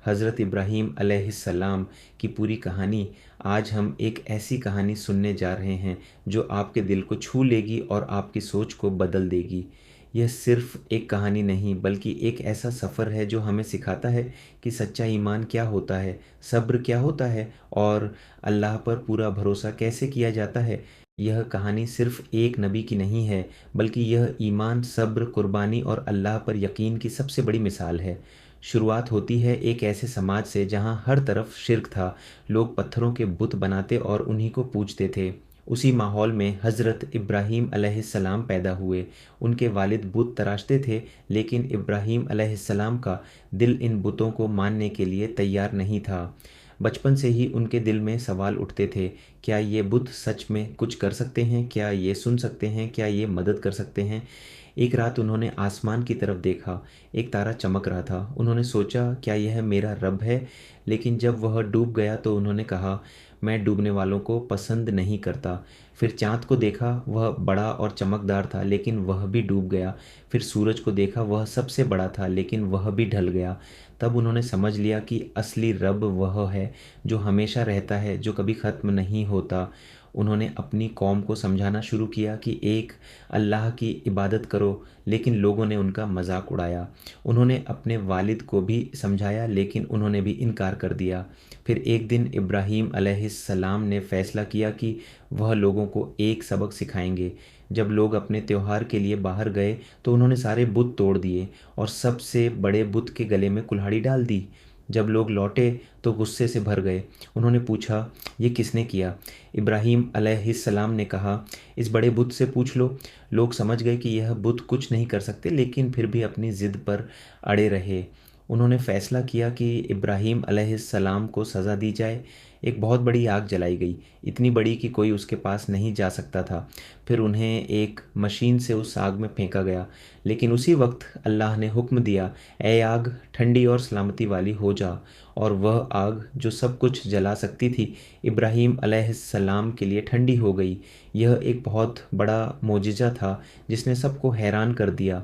हज़रत इब्राहीम अलैहिस्सलाम की पूरी कहानी। आज हम एक ऐसी कहानी सुनने जा रहे हैं जो आपके दिल को छू लेगी और आपकी सोच को बदल देगी। यह सिर्फ़ एक कहानी नहीं बल्कि एक ऐसा सफ़र है जो हमें सिखाता है कि सच्चा ईमान क्या होता है, सब्र क्या होता है और अल्लाह पर पूरा भरोसा कैसे किया जाता है। यह कहानी सिर्फ़ एक नबी की नहीं है, बल्कि यह ईमान, सब्र, कुर्बानी और अल्लाह पर यकीन की सबसे बड़ी मिसाल है। शुरुआत होती है एक ऐसे समाज से जहाँ हर तरफ शिर्क था। लोग पत्थरों के बुत बनाते और उन्हीं को पूजते थे। उसी माहौल में हज़रत इब्राहीम अलैहिस्सलाम पैदा हुए। उनके वालिद बुत तराशते थे, लेकिन इब्राहीम अलैहिस्सलाम का दिल इन बुतों को मानने के लिए तैयार नहीं था। बचपन से ही उनके दिल में सवाल उठते थे, क्या ये बुत सच में कुछ कर सकते हैं? क्या ये सुन सकते हैं? क्या ये मदद कर सकते हैं? एक रात उन्होंने आसमान की तरफ देखा। एक तारा चमक रहा था। उन्होंने सोचा, क्या यह मेरा रब है? लेकिन जब वह डूब गया तो उन्होंने कहा, मैं डूबने वालों को पसंद नहीं करता। फिर चाँद को देखा, वह बड़ा और चमकदार था, लेकिन वह भी डूब गया। फिर सूरज को देखा, वह सबसे बड़ा था, लेकिन वह भी ढल गया। तब उन्होंने समझ लिया कि असली रब वह है जो हमेशा रहता है, जो कभी ख़त्म नहीं होता। उन्होंने अपनी कौम को समझाना शुरू किया कि एक अल्लाह की इबादत करो, लेकिन लोगों ने उनका मजाक उड़ाया। उन्होंने अपने वालिद को भी समझाया, लेकिन उन्होंने भी इनकार कर दिया। फिर एक दिन इब्राहीम अलैहिस्सलाम ने फैसला किया कि वह लोगों को एक सबक सिखाएंगे। जब लोग अपने त्योहार के लिए बाहर गए तो उन्होंने सारे बुत तोड़ दिए और सबसे बड़े बुत के गले में कुल्हाड़ी डाल दी। जब लोग लौटे तो गुस्से से भर गए। उन्होंने पूछा, ये किसने किया? इब्राहीम अलैहिस्सलाम ने कहा, इस बड़े बुत से पूछ लो। लोग समझ गए कि यह बुत कुछ नहीं कर सकते, लेकिन फिर भी अपनी ज़िद पर अड़े रहे। उन्होंने फैसला किया कि इब्राहीम अलैहिस्सलाम को सज़ा दी जाए। एक बहुत बड़ी आग जलाई गई, इतनी बड़ी कि कोई उसके पास नहीं जा सकता था। फिर उन्हें एक मशीन से उस आग में फेंका गया, लेकिन उसी वक्त अल्लाह ने हुक्म दिया, ए आग, ठंडी और सलामती वाली हो जा। और वह आग जो सब कुछ जला सकती थी, इब्राहीम अलैहिस्सलाम के लिए ठंडी हो गई। यह एक बहुत बड़ा मोजिज़ा था जिसने सबको हैरान कर दिया।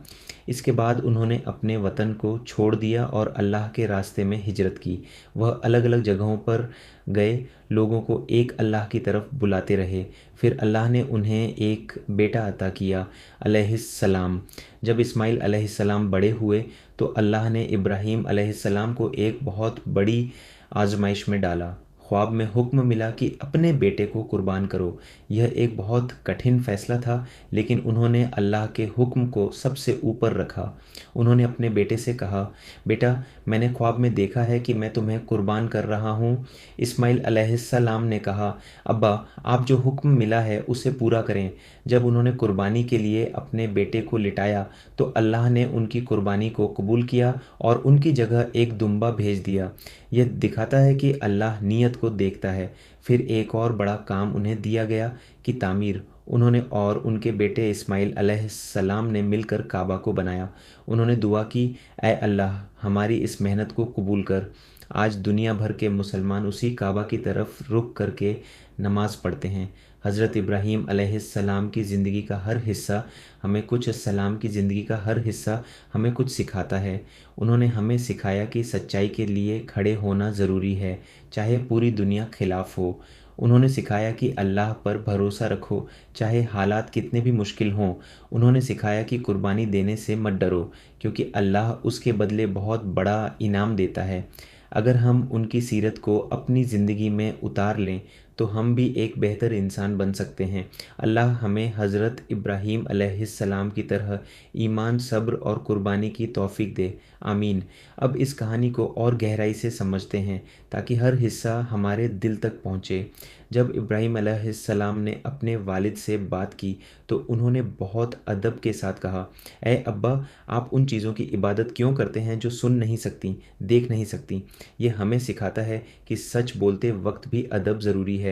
इसके बाद उन्होंने अपने वतन को छोड़ दिया और अल्लाह के रास्ते में हिजरत की। वह अलग अलग जगहों पर गए, लोगों को एक अल्लाह की तरफ बुलाते रहे। फिर अल्लाह ने उन्हें एक बेटा अता किया, अलैहिस्सलाम। जब इस्माइल अलैहिस्सलाम बड़े हुए तो अल्लाह ने इब्राहीम अलैहिस्सलाम को एक बहुत बड़ी आजमाइश में डाला। ख्वाब में हुक्म मिला कि अपने बेटे को कुर्बान करो। यह एक बहुत कठिन फैसला था, लेकिन उन्होंने अल्लाह के हुक्म को सबसे ऊपर रखा। उन्होंने अपने बेटे से कहा, बेटा, मैंने ख्वाब में देखा है कि मैं तुम्हें कुर्बान कर रहा हूँ। इस्माइल अलैहिस्सलाम ने कहा, अब्बा, आप जो हुक्म मिला है उसे पूरा करें। जब उन्होंने कुर्बानी के लिए अपने बेटे को लिटाया तो अल्लाह ने उनकी कुर्बानी को कबूल किया और उनकी जगह एक दुम्बा भेज दिया। यह दिखाता है कि अल्लाह नीयत को देखता है। फिर एक और बड़ा काम उन्हें दिया गया कि तामीर। उन्होंने और उनके बेटे इस्माइल अलैहिस्सलाम ने मिलकर काबा को बनाया। उन्होंने दुआ की, ऐ अल्लाह, हमारी इस मेहनत को कबूल कर। आज दुनिया भर के मुसलमान उसी काबा की तरफ रुख करके नमाज़ पढ़ते हैं। हज़रत इब्राहीम अलैहिस्सलाम की ज़िंदगी का हर हिस्सा हमें कुछ सलाम की ज़िंदगी का हर हिस्सा हमें कुछ सिखाता है। उन्होंने हमें सिखाया कि सच्चाई के लिए खड़े होना ज़रूरी है, चाहे पूरी दुनिया खिलाफ हो। उन्होंने सिखाया कि अल्लाह पर भरोसा रखो, चाहे हालात कितने भी मुश्किल हों। उन्होंने सिखाया कि कुर्बानी देने से मत डरो, क्योंकि अल्लाह उसके बदले बहुत बड़ा इनाम देता है। अगर हम उनकी सीरत को अपनी ज़िंदगी में उतार लें तो हम भी एक बेहतर इंसान बन सकते हैं। अल्लाह हमें हज़रत इब्राहीम अलैहिस्सलाम की तरह ईमान, सब्र और कुर्बानी की तौफीक दे। आमीन। अब इस कहानी को और गहराई से समझते हैं ताकि हर हिस्सा हमारे दिल तक पहुँचे। जब इब्राहीम अलैहिस्सलाम ने अपने वालिद से बात की तो उन्होंने बहुत अदब के साथ कहा, ए अब्बा, आप उन चीज़ों की इबादत क्यों करते हैं जो सुन नहीं सकती, देख नहीं सकती? ये हमें सिखाता है कि सच बोलते वक्त भी अदब ज़रूरी है।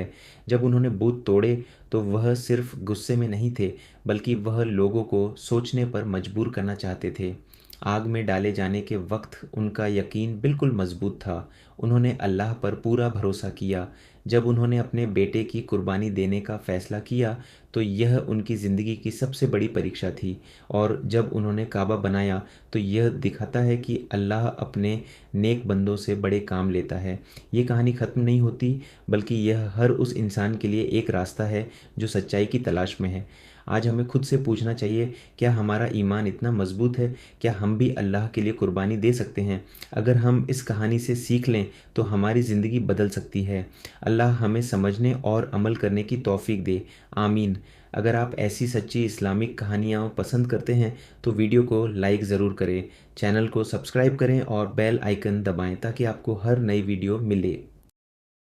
जब उन्होंने बुत तोड़े तो वह सिर्फ गुस्से में नहीं थे, बल्कि वह लोगों को सोचने पर मजबूर करना चाहते थे। आग में डाले जाने के वक्त उनका यकीन बिल्कुल मजबूत था। उन्होंने अल्लाह पर पूरा भरोसा किया। जब उन्होंने अपने बेटे की कुर्बानी देने का फ़ैसला किया तो यह उनकी ज़िंदगी की सबसे बड़ी परीक्षा थी। और जब उन्होंने काबा बनाया तो यह दिखाता है कि अल्लाह अपने नेक बंदों से बड़े काम लेता है। ये कहानी ख़त्म नहीं होती, बल्कि यह हर उस इंसान के लिए एक रास्ता है जो सच्चाई की तलाश में है। आज हमें खुद से पूछना चाहिए, क्या हमारा ईमान इतना मजबूत है? क्या हम भी अल्लाह के लिए कुर्बानी दे सकते हैं? अगर हम इस कहानी से सीख लें तो हमारी ज़िंदगी बदल सकती है। अल्लाह हमें समझने और अमल करने की तौफीक दे। आमीन। अगर आप ऐसी सच्ची इस्लामिक कहानियाँ पसंद करते हैं तो वीडियो को लाइक ज़रूर करें, चैनल को सब्सक्राइब करें और बेल आइकन दबाएं ताकि आपको हर नई वीडियो मिले।